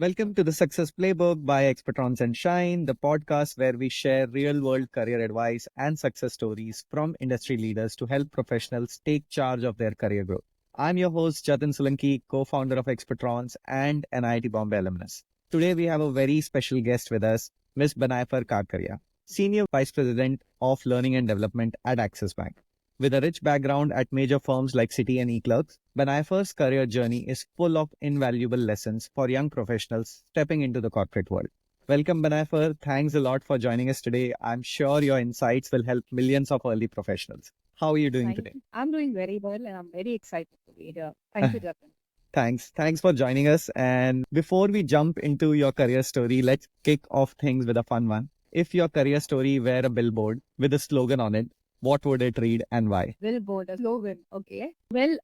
Welcome to the Success Playbook by Expertrons and Shine, the podcast where we share real world career advice and success stories from industry leaders to help professionals take charge of their career growth. I'm your host, Jatin Solanki, co founder of Expertrons and an IIT Bombay alumnus. Today, we have a very special guest with us, Ms. Benaifer Karkaria, Senior Vice President of Learning and Development at Axis Bank. With a rich background at major firms like Citi and eClerx, Benaifer's career journey is full of invaluable lessons for young professionals stepping into the corporate world. Welcome, Benaifer. Thanks a lot for joining us today. I'm sure your insights will help millions of early professionals. How are you doing today? I'm doing very well and I'm very excited to be here. Thank you, Jatin. Thanks for joining us. And before we jump into your career story, let's kick off things with a fun one. If your career story were a billboard with a slogan on it, what would it read and why? Billboard, a slogan. Okay. Well,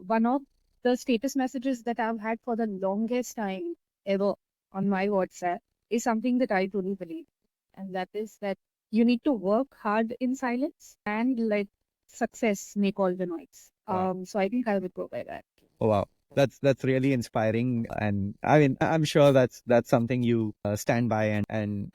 one of the status messages that I've had for the longest time ever on my WhatsApp is something that I truly believe. And that is that you need to work hard in silence and let success make all the noise. Wow. So I think I would go by that. Oh, wow. That's really inspiring. And I mean, I'm sure that's something you stand by and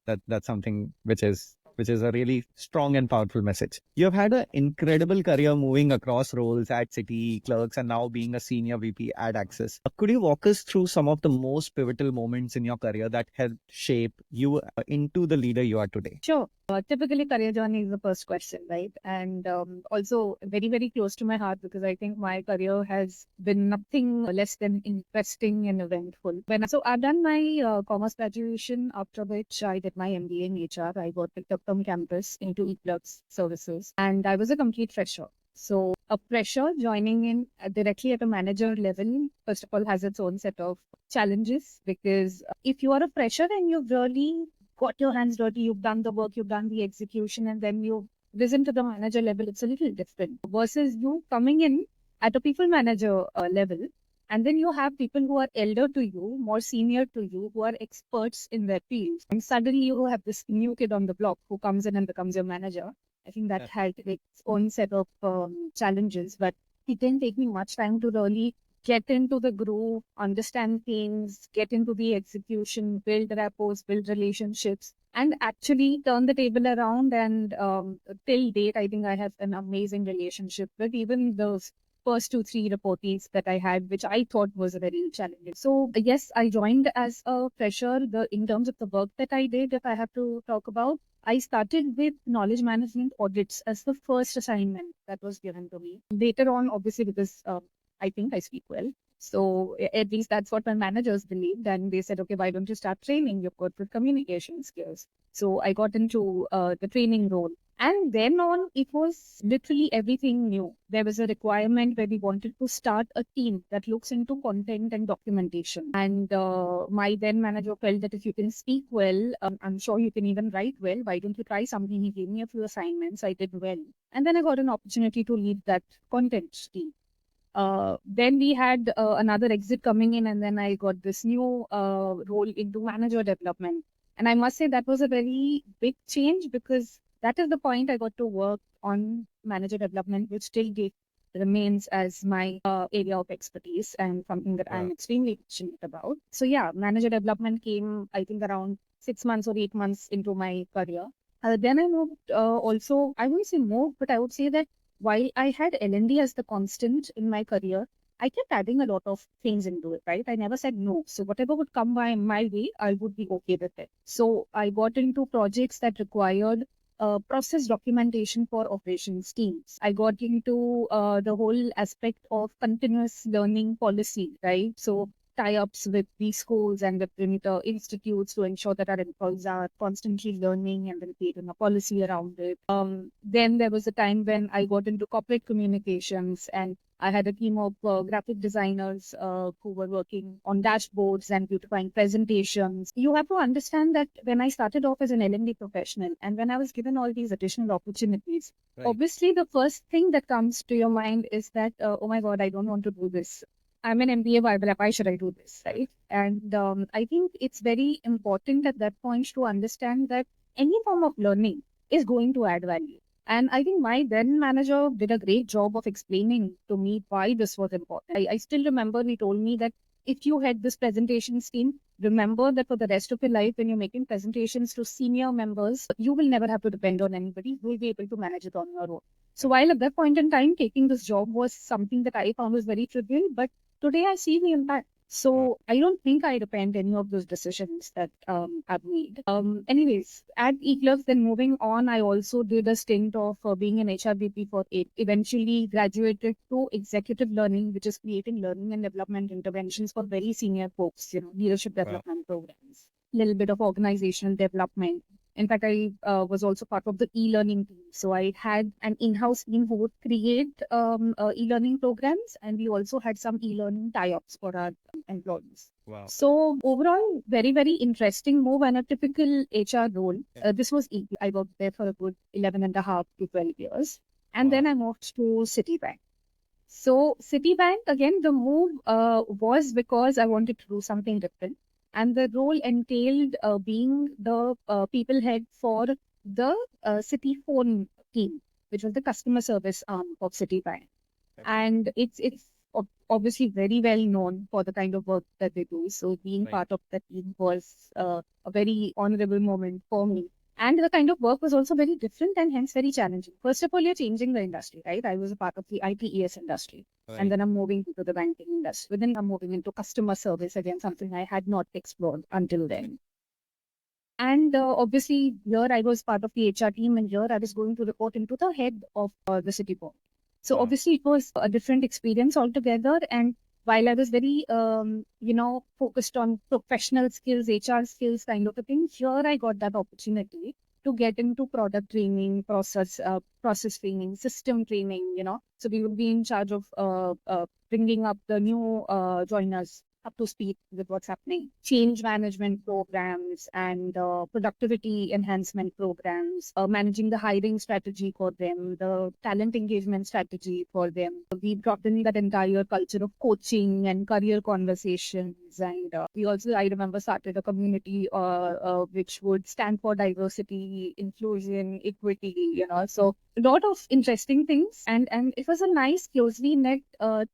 that's something which is a really strong and powerful message. You have had an incredible career moving across roles at Citi, Clerks, and now being a senior VP at Axis. Could you walk us through some of the most pivotal moments in your career that helped shape you into the leader you are today? Sure. Typically, career journey is the first question, right? And also very, very close to my heart because I think my career has been nothing less than interesting and eventful. So I've done my commerce graduation, after which I did my MBA in HR. I got picked up from campus into eClerx services, and I was a complete fresher. So a fresher joining in directly at a manager level, first of all, has its own set of challenges because if you are a fresher and you've really got your hands dirty, you've done the work, you've done the execution, and then you've risen to the manager level, it's a little different versus you coming in at a people manager level. And then you have people who are elder to you, more senior to you, who are experts in their field. And suddenly you have this new kid on the block who comes in and becomes your manager. I think that had its own set of challenges, but it didn't take me much time to really get into the groove, understand things, get into the execution, build rapports, build relationships, and actually turn the table around. And till date, I think I have an amazing relationship with even those first 2-3 reportees that I had, which I thought was very challenging. So yes, I joined as a fresher. In terms of the work that I did, if I have to talk about, I started with knowledge management audits as the first assignment that was given to me. Later on, obviously, because I think I speak well. So at least that's what my managers believed. And they said, okay, why don't you start training? You've got good communication skills. So I got into the training role. And then on, it was literally everything new. There was a requirement where we wanted to start a team that looks into content and documentation. And my then manager felt that if you can speak well, I'm sure you can even write well. Why don't you try something? He gave me a few assignments. I did well. And then I got an opportunity to lead that content team. Then we had another exit coming in, and then I got this new role into manager development. And I must say that was a very big change because that is the point I got to work on manager development, which till date remains as my area of expertise and something that I'm extremely passionate about. So yeah, manager development came, I think, around 6 months or 8 months into my career. Then I moved also, I wouldn't say moved, but I would say that while I had L&D as the constant in my career, I kept adding a lot of things into it, right? I never said no. So whatever would come by my way, I would be okay with it. So I got into projects that required process documentation for operations teams. I got into the whole aspect of continuous learning policy, right? So tie-ups with the schools and different institutes to ensure that our employees are constantly learning and then creating a policy around it. Then there was a time when I got into corporate communications and I had a team of graphic designers who were working on dashboards and beautifying presentations. You have to understand that when I started off as an L&D professional and when I was given all these additional opportunities, obviously the first thing that comes to your mind is that, oh my God, I don't want to do this. I'm an MBA, why should I do this, right? And I think it's very important at that point to understand that any form of learning is going to add value. And I think my then manager did a great job of explaining to me why this was important. I still remember he told me that if you had this presentations team, remember that for the rest of your life, when you're making presentations to senior members, you will never have to depend on anybody. You will be able to manage it on your own. So while at that point in time, taking this job was something that I found was very trivial, but today I see the impact. So I don't think I repent any of those decisions that I've made. Anyways, at eClubs, then moving on, I also did a stint of being an HRBP for 8. Eventually graduated to executive learning, which is creating learning and development interventions for very senior folks, leadership development programs, little bit of organizational development. In fact, I was also part of the e-learning team. So I had an in-house team who would create e-learning programs, and we also had some e-learning tie-ups for our employees. Wow. So overall, very, very interesting move and a typical HR role. This was EP. I worked there for a good 11 and a half to 12 years. And then I moved to Citibank. So Citibank, again, the move was because I wanted to do something different. And the role entailed being the people head for the City Phone team, which was the customer service arm of Citibank. And it's obviously very well known for the kind of work that they do. So being part of that team was a very honorable moment for me. And the kind of work was also very different and hence very challenging. First of all, you're changing the industry, right? I was a part of the ITES industry. And then I'm moving into the banking industry. Then I'm moving into customer service, again, something I had not explored until then. And obviously, here I was part of the HR team, and here I was going to report into the head of the City Board. So obviously, it was a different experience altogether. And while I was very, focused on professional skills, HR skills kind of a thing, here I got that opportunity to get into product training, process training, system training, So we would be in charge of bringing up the new joiners up to speed with what's happening. Change management programs and productivity enhancement programs, managing the hiring strategy for them, the talent engagement strategy for them. We brought in that entire culture of coaching and career conversations. And we also, I remember, started a community which would stand for diversity, inclusion, equity, So a lot of interesting things. And it was a nice, closely knit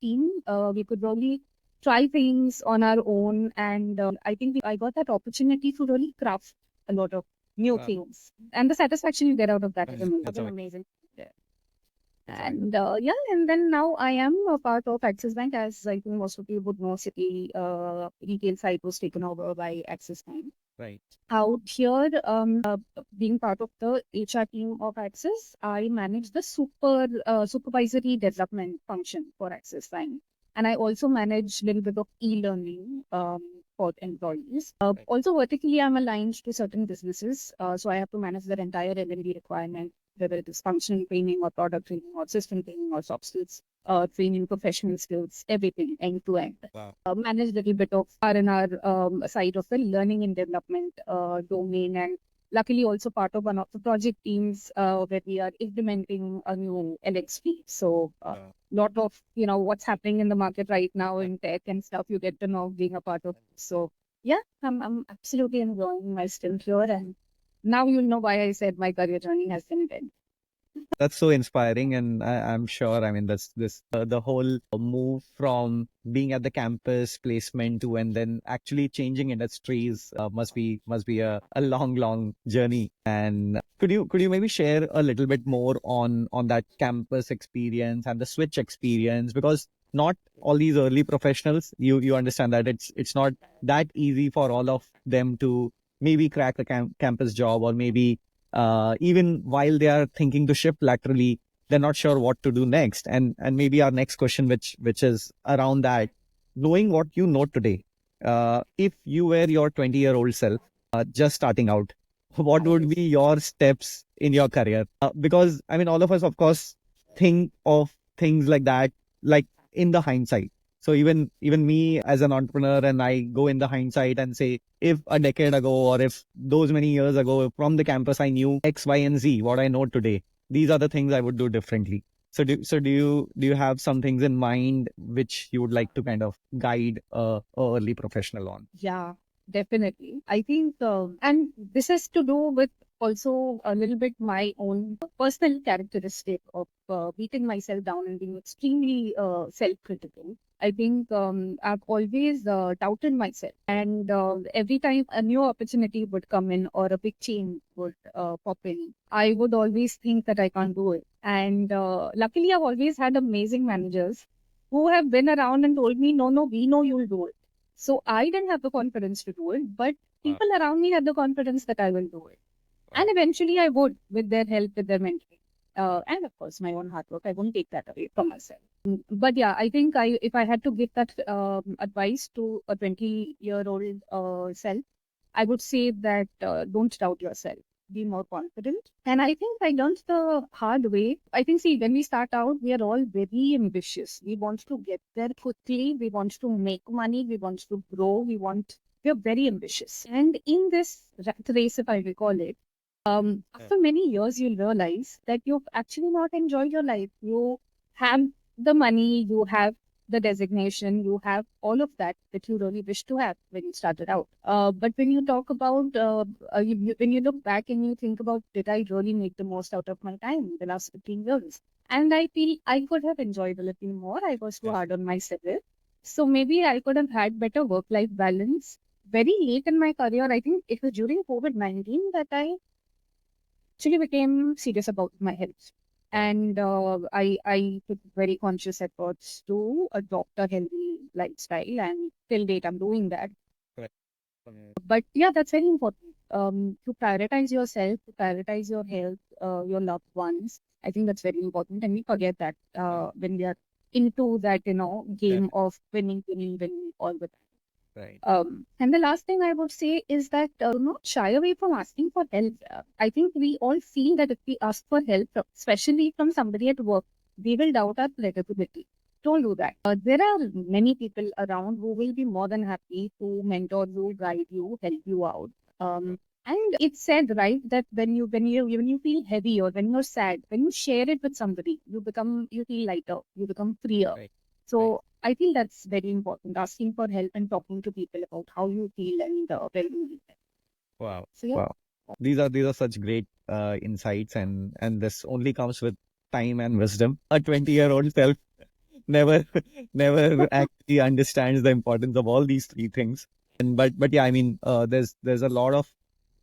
team. We could really try things on our own, and I think I got that opportunity to really craft a lot of new things, and the satisfaction you get out of that is amazing. And and then now I am a part of Axis Bank, as I think most of you would know. City retail side was taken over by Axis Bank. Right. Out here, being part of the HR team of Axis, I manage the supervisory development function for Axis Bank. And I also manage a little bit of e-learning for employees. Also, vertically, I'm aligned to certain businesses. So I have to manage their entire L&D requirement, whether it is functional training or product training or system training or soft skills, training, professional skills, everything end to end. Manage a little bit of R&R side of the learning and development domain, and luckily also part of one of the project teams where we are implementing a new LXP. So lot of, what's happening in the market right now in tech and stuff, you get to know being a part of. So yeah, I'm absolutely enjoying my stint here. And now you'll know why I said my career journey has been intense. That's so inspiring, and I'm sure. I mean, that's the whole move from being at the campus placement to and then actually changing industries must be a long journey. And could you maybe share a little bit more on that campus experience and the switch experience, because not all these early professionals, you understand that it's not that easy for all of them to maybe crack a campus job, or maybe even while they are thinking to shift laterally, they're not sure what to do next. And maybe our next question, which is around that, knowing what you know today, if you were your 20-year-old self just starting out, what would be your steps in your career? Because I mean, all of us, of course, think of things like that, like in the hindsight. So even me as an entrepreneur, and I go in the hindsight and say, if a decade ago or if those many years ago from the campus I knew X, Y, and Z, what I know today, these are the things I would do differently. So do you have some things in mind which you would like to kind of guide a early professional on? Yeah, definitely. I think, and this has to do with also a little bit my own personal characteristic of beating myself down and being extremely self-critical. I think I've always doubted myself, and every time a new opportunity would come in or a big change would pop in, I would always think that I can't do it. And luckily, I've always had amazing managers who have been around and told me, no, no, we know you'll do it. So I didn't have the confidence to do it, but people around me had the confidence that I will do it. And eventually I would, with their help, with their mentoring. And of course, my own hard work. I won't take that away from myself. But yeah, I think if I had to give that advice to a 20-year-old self, I would say that don't doubt yourself. Be more confident. And I think I learned the hard way. I think, see, when we start out, we are all very ambitious. We want to get there quickly. We want to make money. We want to grow. We're very ambitious. And in this rat race, if I recall it, after many years, you'll realize that you've actually not enjoyed your life. You have the money, you have the designation, you have all of that you really wish to have when you started out. But when you talk about, when you look back and you think about, did I really make the most out of my time the last 15 years? And I feel I could have enjoyed a little more. I was too hard on myself. So maybe I could have had better work-life balance. Very late in my career, I think it was during COVID-19 that I actually became serious about my health. And I took very conscious efforts to adopt a healthy lifestyle. And till date, I'm doing that. Correct. But yeah, that's very important. To prioritize yourself, to prioritize your health, your loved ones. I think that's very important. And we forget that when we are into that, game of winning, winning, winning all the time. Right. And the last thing I would say is that do not shy away from asking for help. I think we all feel that if we ask for help, especially from somebody at work, we will doubt our credibility. Don't do that. There are many people around who will be more than happy to mentor you, guide you, help you out. And it's said, right, that when you feel heavy or when you're sad, when you share it with somebody, you feel lighter, you become freer. Right. So I feel that's very important, asking for help and talking to people about how you feel and where you need help. Wow. So yeah. Wow. These are such great insights, and this only comes with time and wisdom. A 20-year-old self never never actually understands the importance of all these three things. And but yeah, I mean, there's a lot of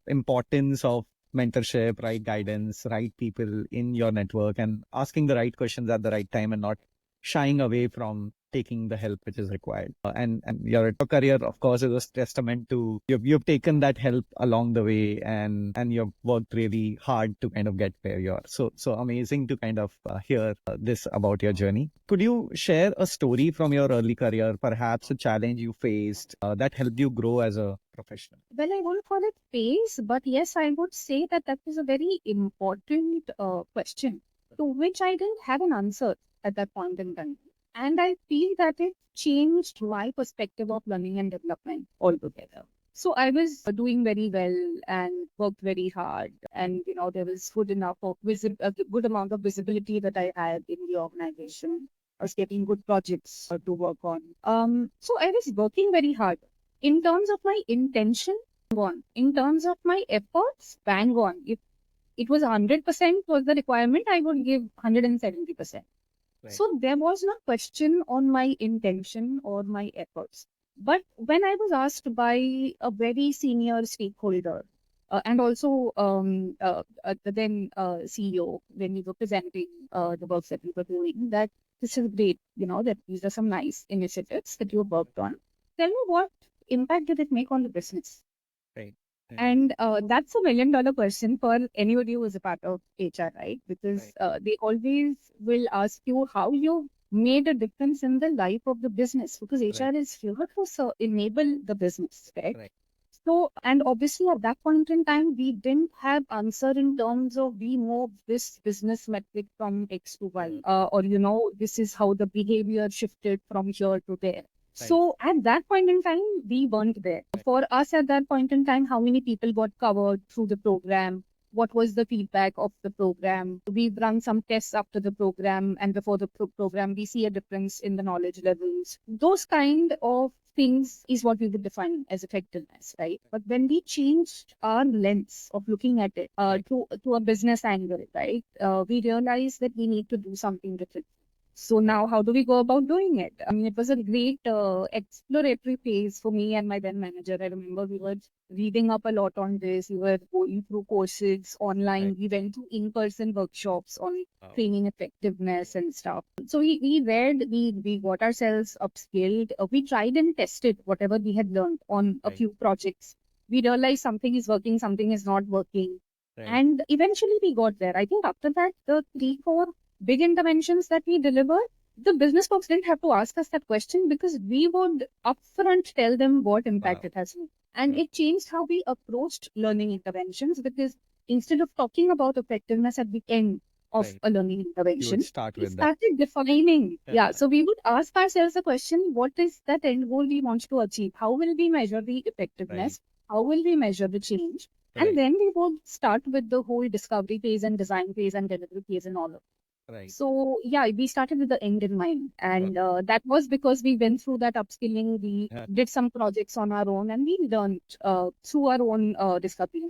importance of mentorship, right guidance, right people in your network, and asking the right questions at the right time, and not shying away from taking the help which is required. And your career, of course, is a testament to you've taken that help along the way, and you've worked really hard to kind of get where you are. So amazing to kind of hear this about your journey. Could you share a story from your early career, perhaps a challenge you faced that helped you grow as a professional? Well, I won't call it phase, but yes, I would say that is a very important question to which I didn't have an answer at that point in time. And I feel that it changed my perspective of learning and development altogether. So I was doing very well and worked very hard, and there was good enough of a good amount of visibility that I had in the organization. I was getting good projects to work on. So I was working very hard. In terms of my intention, bang on. In terms of my efforts, bang on. If it was 100% was the requirement, I would give 170%. Right. So there was no question on my intention or my efforts. But when I was asked by a very senior stakeholder, and also the then CEO, when we were presenting the work that we were doing, that this is great, that these are some nice initiatives that you worked on. Tell me, what impact did it make on the business? Right. And that's $1 million question for anybody who is a part of HR, right? Because they always will ask you how you made a difference in the life of the business, because HR is here to enable the business, right? So, and obviously at that point in time, we didn't have answer in terms of we moved this business metric from X to Y, or this is how the behavior shifted from here to there. So at that point in time, we weren't there. For us at that point in time, how many people got covered through the program? What was the feedback of the program? We've run some tests after the program and before the program, we see a difference in the knowledge levels. Those kind of things is what we would define as effectiveness, right? But when we changed our lens of looking at it to a business angle, right, we realized that we need to do something different. So now, how do we go about doing it? I mean, it was a great exploratory phase for me and my then manager. I remember we were reading up a lot on this. We were going through courses online. We went to in-person workshops on training effectiveness and stuff. So we read, we got ourselves upskilled. We tried and tested whatever we had learned on a few projects. We realized something is working, something is not working. And eventually we got there. I think after that, the 3, 4 big interventions that we delivered, the business folks didn't have to ask us that question because we would upfront tell them what impact it has. And it changed how we approached learning interventions, because instead of talking about effectiveness at the end of a learning intervention, we started defining. So we would ask ourselves the question, what is that end goal we want to achieve? How will we measure the effectiveness? How will we measure the change? And then we would start with the whole discovery phase and design phase and delivery phase and all of it. So we started with the end in mind, and that was because we went through that upskilling. We did some projects on our own, and we learned through our own discovery.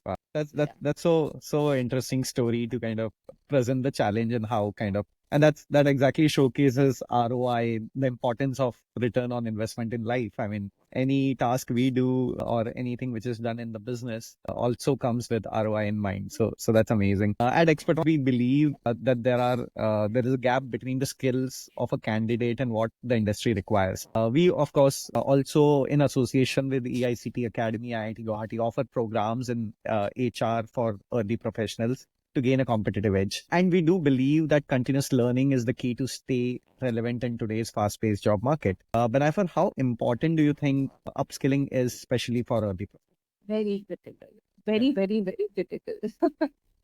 Wow. That's so interesting story to kind of present the challenge and how kind of, and that exactly showcases ROI, the importance of return on investment in life. I mean, any task we do or anything which is done in the business also comes with ROI in mind. So that's amazing. At Expertrons, we believe that there is a gap between the skills of a candidate and what the industry requires. We, of course, also in association with EICT Academy, IIT Guwahati, offer programs in HR for early professionals to gain a competitive edge. And we do believe that continuous learning is the key to stay relevant in today's fast-paced job market. Benaifer, how important do you think upskilling is, especially for early professionals? Very critical. Very, very, very critical.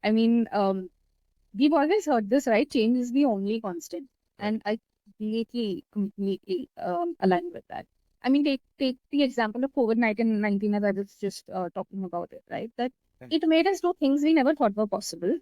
I mean, we've always heard this, right? Change is the only constant. And I completely align with that. I mean, take the example of COVID-19 as I was just talking about it, right? That it made us do things we never thought were possible.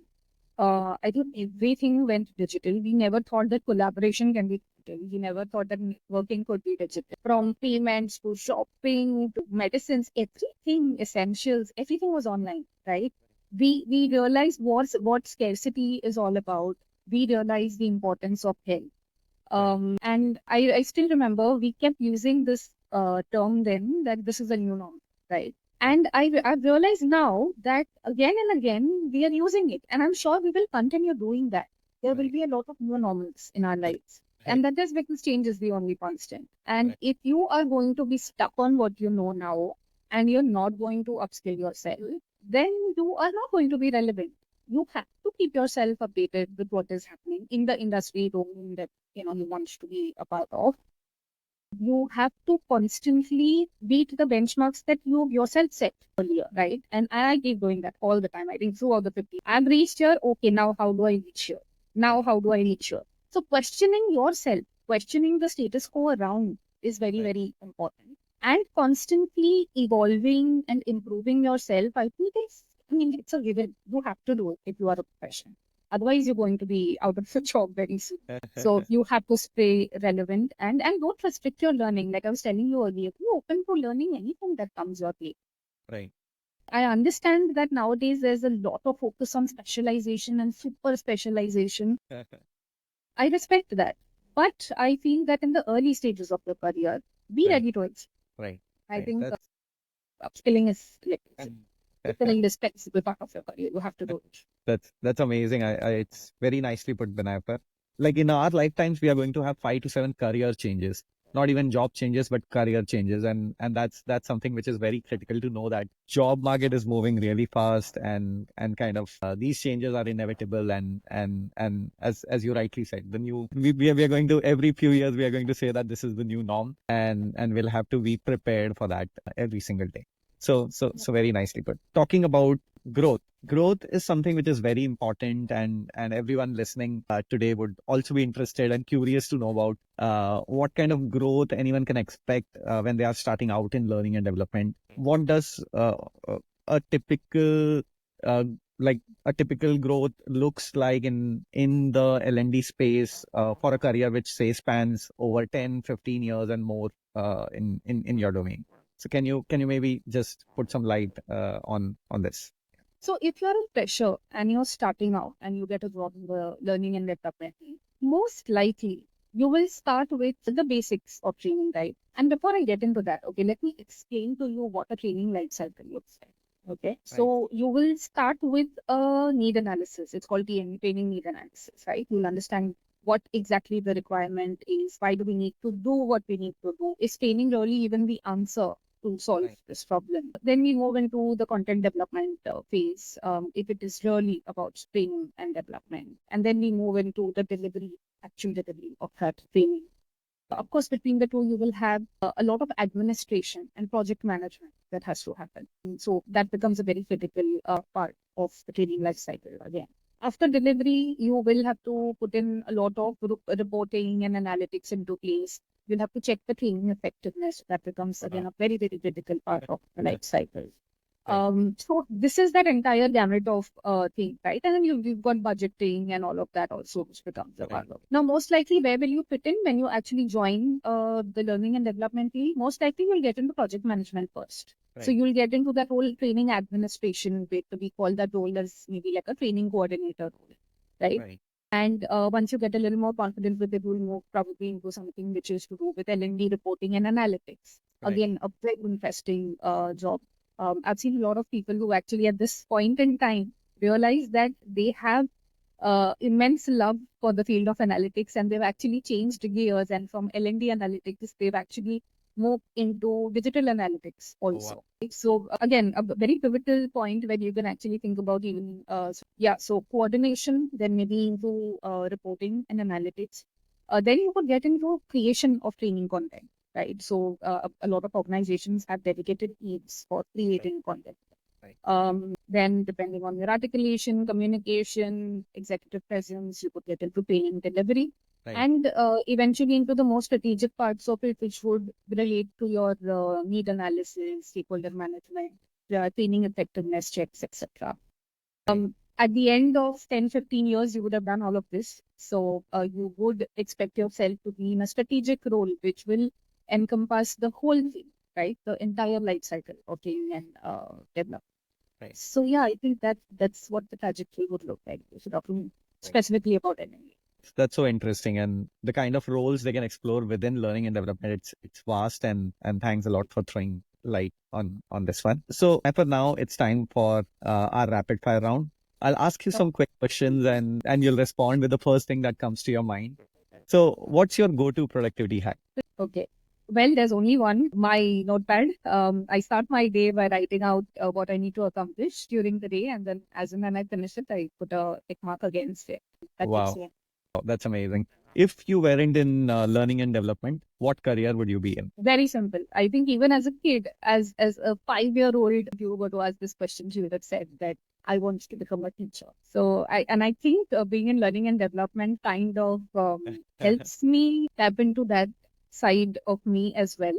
I think everything went digital. We never thought that collaboration can be digital. We never thought that networking could be digital. From payments to shopping to medicines, everything, essentials, everything was online, right? We realized what scarcity is all about. We realized the importance of health. And I still remember we kept using this term then, that this is a new norm, right? And I've realized now that again and again we are using it, and I'm sure we will continue doing that. There will be a lot of new normals in our lives, and that is because change is the only constant. And if you are going to be stuck on what you know now, and you're not going to upskill yourself, then you are not going to be relevant. You have to keep yourself updated with what is happening in the industry domain that you want to be a part of. You have to constantly beat the benchmarks that you yourself set earlier, right? And I keep doing that all the time. I think throughout the 50, I've reached here. Okay, now how do I reach here? Now how do I reach here? So questioning yourself, questioning the status quo around is very, very important. And constantly evolving and improving yourself, I think it's a given. You have to do it if you are a professional. Otherwise, you're going to be out of a job very soon. So you have to stay relevant and don't restrict your learning. Like I was telling you earlier, be open to learning anything that comes your way. Right. I understand that nowadays there's a lot of focus on specialization and super specialization. I respect that. But I feel that in the early stages of your career, be ready to explore. Right. I think upskilling is it's an indispensable part of your career. You have to do it. That's amazing. It's very nicely put, Benaifer. Like in our lifetimes, we are going to have 5 to 7 career changes, not even job changes, but career changes. And that's something which is very critical to know, that job market is moving really fast, and kind of these changes are inevitable. And as you rightly said, the new, we are going to, every few years, we are going to say that this is the new norm, and we'll have to be prepared for that every single day. So very nicely put. Talking about growth is something which is very important, and everyone listening today would also be interested and curious to know about what kind of growth anyone can expect when they are starting out in learning and development. What does a typical like a typical growth looks like in the L&D space for a career which say spans over 10, 15 years and more in your domain. So can you maybe just put some light on this? So if you're a fresher and you're starting out and you get a job in the learning and development, most likely you will start with the basics of training, right? And before I get into that, okay, let me explain to you what a training life cycle looks like. Okay, Right. so you will start with a need analysis. It's called training need analysis, right? You'll understand what exactly the requirement is. Why do we need to do what we need to do? Is training really even the answer to solve Right. this problem? Then we move into the content development phase, if it is really about training and development. And then we move into the delivery, actual delivery of that training. Of course, between the two, you will have a lot of administration and project management that has to happen. So that becomes a very critical part of the training life cycle again. After delivery, you will have to put in a lot of reporting and analytics into place. You'll have to check the training effectiveness. That becomes again a very, very critical part of the life cycle. So this is that entire gamut of thing, right? And then you've got budgeting and all of that also, which becomes a part of. Now, most likely, where will you fit in when you actually join the learning and development field? Most likely, you'll get into project management first. So you'll get into that whole training administration bit. We call that role as maybe like a training coordinator role, right? Right. And once you get a little more confident with it, you'll move probably into something which is to do with L&D reporting and analytics. Right. Again, a very interesting job. I've seen a lot of people who actually at this point in time realize that they have immense love for the field of analytics, and they've actually changed gears, and from L&D analytics, they've actually moved into digital analytics also. wow. So again, a very pivotal point where you can actually think about even, so coordination, then maybe into reporting and analytics. Then you could get into creation of training content, right? So a lot of organizations have dedicated teams for creating content. Then depending on your articulation, communication, executive presence, you could get into training delivery. Right. And eventually into the more strategic parts of it, which would relate to your need analysis, stakeholder management, training effectiveness checks, etc. At the end of 10, 15 years, you would have done all of this. So you would expect yourself to be in a strategic role, which will encompass the whole thing, right? The entire life cycle of training and development. Right. So yeah, I think that's what the trajectory would look like. So talking specifically about NLE. That's so interesting, and the kind of roles they can explore within learning and development, it's vast, and thanks a lot for throwing light on this one. So for now, it's time for our rapid fire round. I'll ask you some quick questions, and you'll respond with the first thing that comes to your mind. So what's your go-to productivity hack? Okay. Well, there's only one, my notepad. I start my day by writing out what I need to accomplish during the day, and then as and when I finish it, I put a tick mark against it. That Wow. takes me. That's amazing. If you weren't in learning and development, what career would you be in? Very simple. I think even as a kid, as a 5-year-old, if you were to ask this question, she would have said that I want to become a teacher. So I think being in learning and development kind of helps me tap into that side of me as well.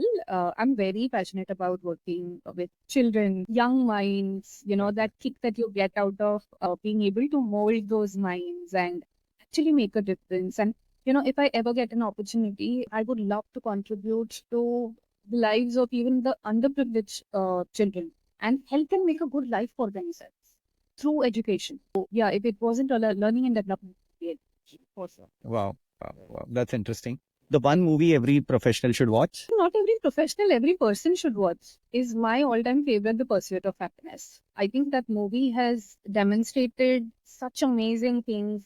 I'm very passionate about working with children, young minds, that kick that you get out of being able to mold those minds and actually make a difference. And if I ever get an opportunity, I would love to contribute to the lives of even the underprivileged children and help them make a good life for themselves through education. So, yeah, if it wasn't a learning and development, for sure. Wow. That's interesting. The one movie every professional should watch? Not every professional, every person should watch, is my all-time favorite, The Pursuit of Happiness. I think that movie has demonstrated such amazing things,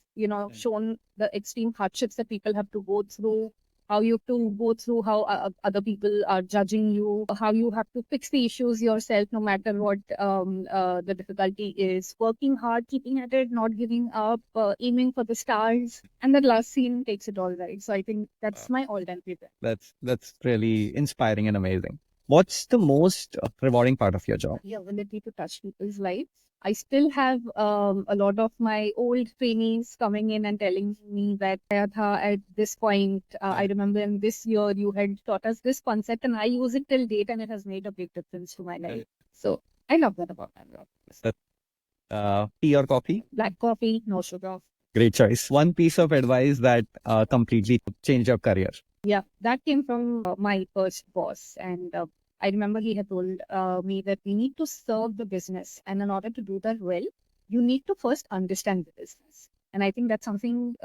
shown the extreme hardships that people have to go through, how you have to go through how other people are judging you, how you have to fix the issues yourself, no matter what the difficulty is, working hard, keeping at it, not giving up, aiming for the stars. And that last scene takes it all, right? So I think that's my all-time favorite. That's really inspiring and amazing. What's the most rewarding part of your job? The ability to touch people's lives. I still have a lot of my old trainees coming in and telling me that at this point, I remember in this year you had taught us this concept and I use it till date and it has made a big difference to my life. So I love that about my job. Tea or coffee? Black coffee, no sugar. Great choice. One piece of advice that completely changed your career. Yeah, that came from my first boss. And I remember he had told me that we need to serve the business. And in order to do that well, you need to first understand the business. And I think that's something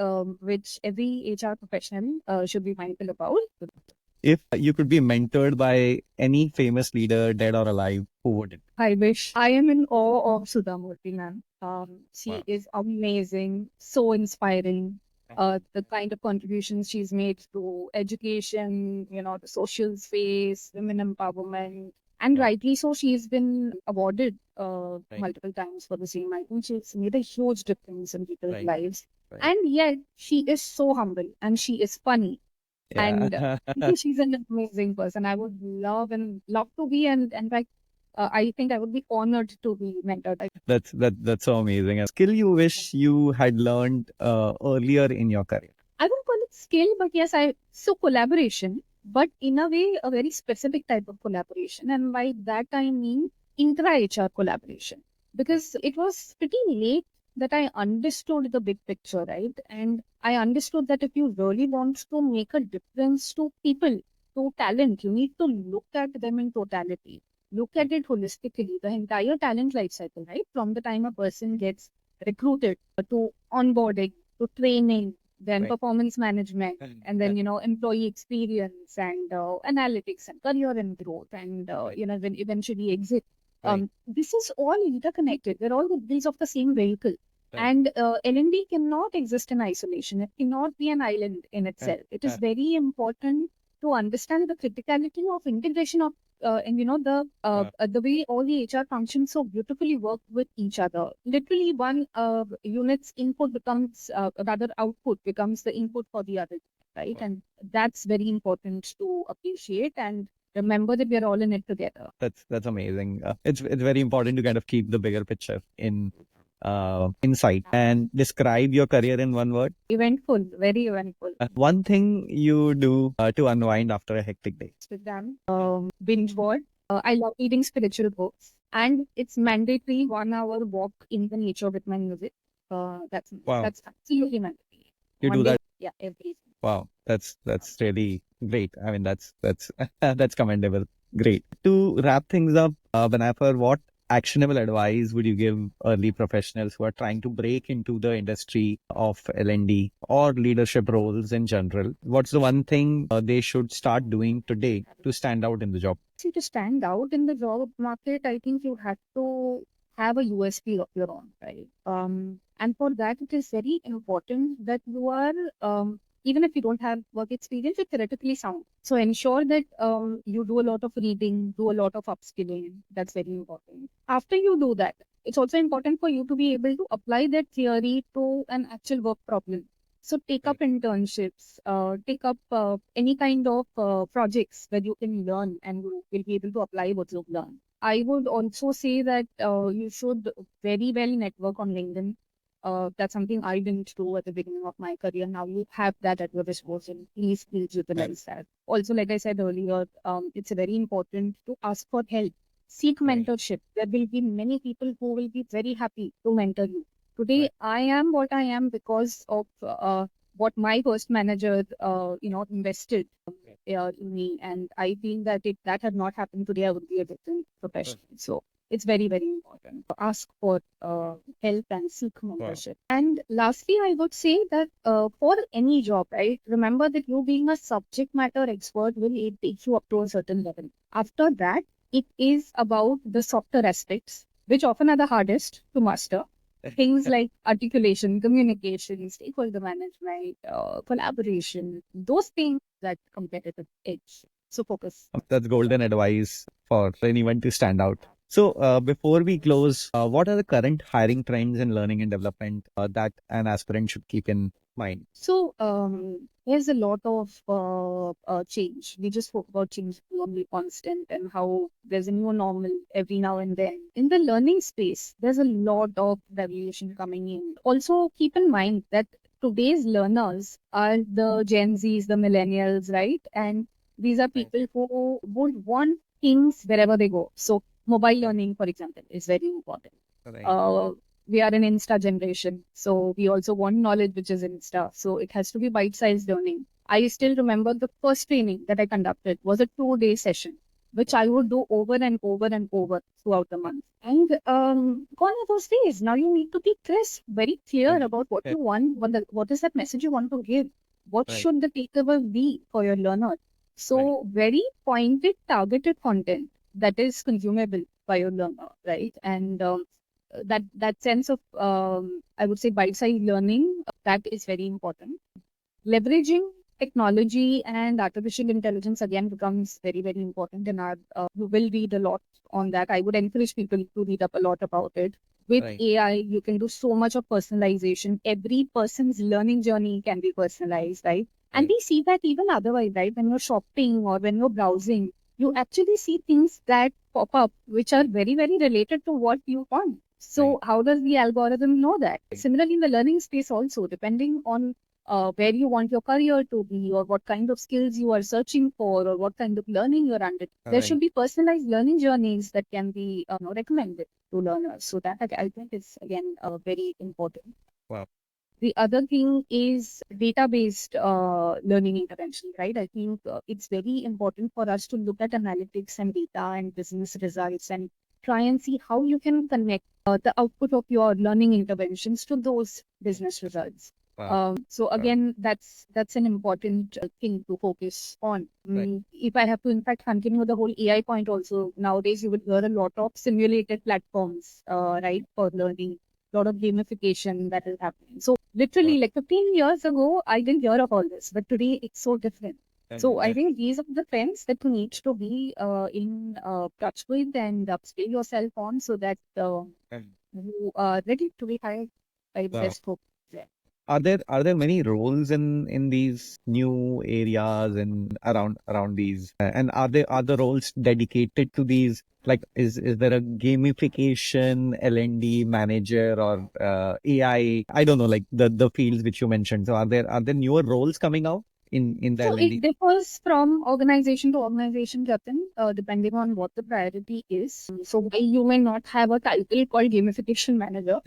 which every HR professional should be mindful about. If you could be mentored by any famous leader, dead or alive, who would it? I wish. I am in awe of Sudha Murthy, ma'am. She Wow. is amazing, so inspiring. The kind of contributions she's made to education, the social space, women empowerment, and Wow. rightly so, she's been awarded Right. multiple times for the same. I think she's made a huge difference in people's Right. lives. Right. And yet, she is so humble and she is funny. And Yeah. she's an amazing person. I would love to be, and in fact, I think I would be honored to be mentored. That's so amazing. A skill you wish you had learned earlier in your career. I wouldn't call it skill, but yes, so collaboration, but in a way, a very specific type of collaboration. And by that, I mean intra-HR collaboration. Because it was pretty late that I understood the big picture, right? And I understood that if you really want to make a difference to people, to talent, you need to look at them in totality. Look at it holistically, the entire talent life cycle, right? From the time a person gets recruited to onboarding to training, then Right. performance management, and then employee experience and analytics and career and growth, and then eventually exit. Right. This is all interconnected. They're all the wheels of the same vehicle. Right. And L&D cannot exist in isolation. It cannot be an island in itself. It is very important to understand the criticality of integration of and the way all the HR functions so beautifully work with each other. Literally, one unit's input becomes rather output becomes the input for the other, right? And that's very important to appreciate and remember that we are all in it together. That's amazing. It's very important to kind of keep the bigger picture in sight and describe your career in one word. Eventful, very eventful. One thing you do to unwind after a hectic day. With them, binge watch. I love reading spiritual books, and it's mandatory 1 hour walk in the nature with my music. That's Wow. that's absolutely mandatory. You do One day, that? yeah, every. Wow, that's really great. I mean, that's that's commendable. Great. To wrap things up, Benaifer, what actionable advice would you give early professionals who are trying to break into the industry of L&D or leadership roles in general? What's the one thing they should start doing today to stand out in the job? See, to stand out in the job market, I think you have to have a USP of your own, right? And for that, it is very important that you are, even if you don't have work experience, you're theoretically sound. So ensure that you do a lot of reading, do a lot of upskilling. That's very important. After you do that, it's also important for you to be able to apply that theory to an actual work problem. So take up internships, take up any kind of projects where you can learn and you will be able to apply what you've learned. I would also say that you should very well network on LinkedIn. That's something I didn't do at the beginning of my career. Now you have that at your disposal. Please utilize that. Also, like I said earlier, it's very important to ask for help. Seek mentorship. There will be many people who will be very happy to mentor you. Today, I am what I am because of what my first manager, invested in me, and I feel that if that had not happened today, I would be a different professional. So it's very, very important to ask for help and seek mentorship. And lastly, I would say that for any job, right, remember that you being a subject matter expert will take you up to a certain level. After that, it is about the softer aspects, which often are the hardest to master. Things like articulation, communication, stakeholder management, collaboration, those things that competitive edge. So focus. That's golden advice for anyone to stand out. So before we close, what are the current hiring trends in learning and development that an aspirant should keep in mind? So there's a lot of change. We just spoke about change being constant and how there's a new normal every now and then. In the learning space, there's a lot of revolution coming in. Also, keep in mind that today's learners are the Gen Zs, the millennials, right? And these are people who would want things wherever they go. So mobile learning, for example, is very important. Right. we are an Insta generation. So we also want knowledge which is Insta. So it has to be bite-sized learning. I still remember the first training that I conducted was a 2-day session, which I would do over and over and over throughout the month. And gone are those days. Now you need to be crisp, very clear about what you want, what is that message you want to give, what should the takeaway be for your learner. So very pointed, targeted content that is consumable by your learner, right? And that sense of I would say bite-sized learning, that is very important. Leveraging technology and artificial intelligence again becomes very, very important in our, you will read a lot on that. I would encourage people to read up a lot about it. With AI, you can do so much of personalization. Every person's learning journey can be personalized, right? And we see that even otherwise, right? When you're shopping or when you're browsing, you actually see things that pop up which are very, very related to what you want. So how does the algorithm know that? Similarly, in the learning space also, depending on where you want your career to be, or what kind of skills you are searching for, or what kind of learning you're under. There should be personalized learning journeys that can be recommended to learners. So that I think is again very important. Wow. The other thing is data-based learning intervention, right? I think it's very important for us to look at analytics and data and business results and try and see how you can connect the output of your learning interventions to those business results. So again, that's an important thing to focus on. If I have to, in fact, continue the whole AI point also, nowadays you would hear a lot of simulated platforms, right, for learning. Lot of gamification that is happening. So literally, like 15 years ago, I didn't hear of all this, but today it's so different. So I think these are the trends that you need to be in touch with and upskill yourself on, so that you are ready to be hired by the best folks there. Are there many roles in these new areas and around these? And are the roles dedicated to these? Like, is there a gamification L&D manager or AI? I don't know, like the fields which you mentioned. So are there newer roles coming out in the So L&D? it differs from organization to organization, Jatin, depending on what the priority is. So while you may not have a title called gamification manager,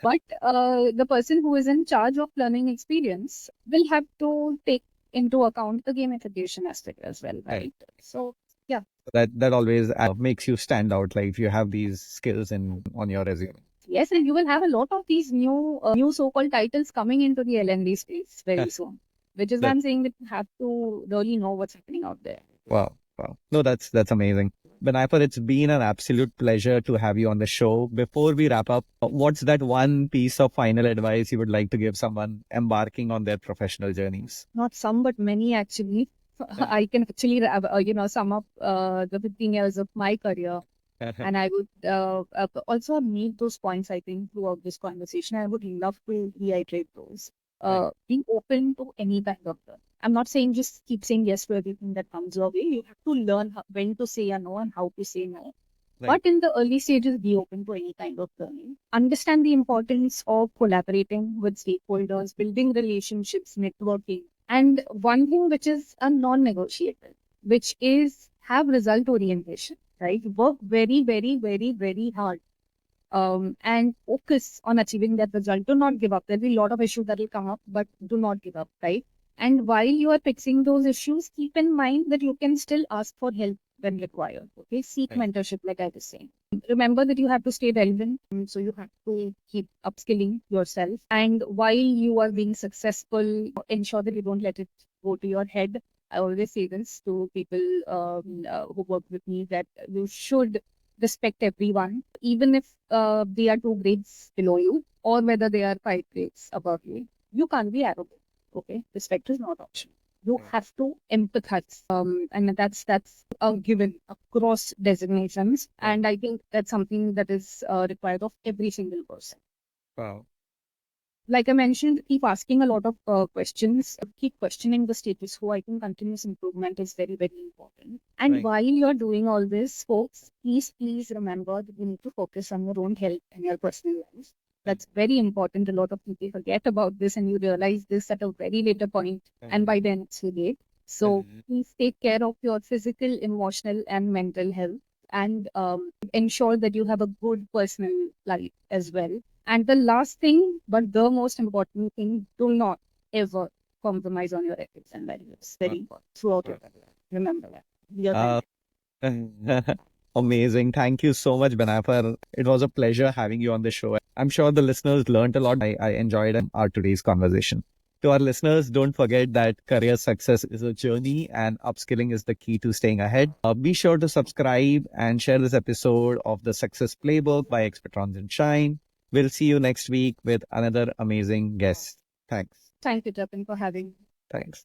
but the person who is in charge of learning experience will have to take into account the gamification aspect as well, right? So yeah. That always makes you stand out. Like if you have these skills on your resume. Yes, and you will have a lot of these new so-called titles coming into the L&D space very soon, which is why I'm saying that you have to really know what's happening out there. Wow. No, that's amazing. Benaifer, it's been an absolute pleasure to have you on the show. Before we wrap up, what's that one piece of final advice you would like to give someone embarking on their professional journeys? Not some, but many actually. I can actually, sum up the 15 years of my career. And I would also need those points, I think, throughout this conversation. I would love to reiterate those. Being open to any kind of learn. I'm not saying just keep saying yes to everything that comes your way. You have to learn when to say a no and how to say no. But in the early stages, be open to any kind of learning. Understand the importance of collaborating with stakeholders, building relationships, networking. And one thing which is a non-negotiable, which is have result orientation, right? Work very, very, very, very hard and focus on achieving that result. Do not give up. There'll be a lot of issues that will come up, but do not give up, right? And while you are fixing those issues, keep in mind that you can still ask for help when required. Okay, seek mentorship, like I was saying. Remember that you have to stay relevant, so you have to keep upskilling yourself. And while you are being successful, ensure that you don't let it go to your head. I always say this to people who work with me, that you should respect everyone, even if they are 2 grades below you, or whether they are 5 grades above you. You can't be arrogant. Okay, respect is not optional. You have to empathize, and that's a given across designations. And I think that's something that is required of every single person. Wow. Like I mentioned, keep asking a lot of questions, keep questioning the status quo. I think continuous improvement is very, very important. And while you're doing all this, folks, please remember that you need to focus on your own health and your personal life. That's very important. A lot of people forget about this, and you realize this at a very later point, and by then it's too late. So please take care of your physical, emotional, and mental health, and ensure that you have a good personal life as well. And the last thing, but the most important thing, do not ever compromise on your ethics and values. Very important throughout your career. Remember that. Be authentic. Amazing. Thank you so much, Benaifer. It was a pleasure having you on the show. I'm sure the listeners learned a lot. I enjoyed our today's conversation. To our listeners, don't forget that career success is a journey and upskilling is the key to staying ahead. Be sure to subscribe and share this episode of the Success Playbook by Expertrons and Shine. We'll see you next week with another amazing guest. Thanks. Thank you, Jatin, for having me. Thanks.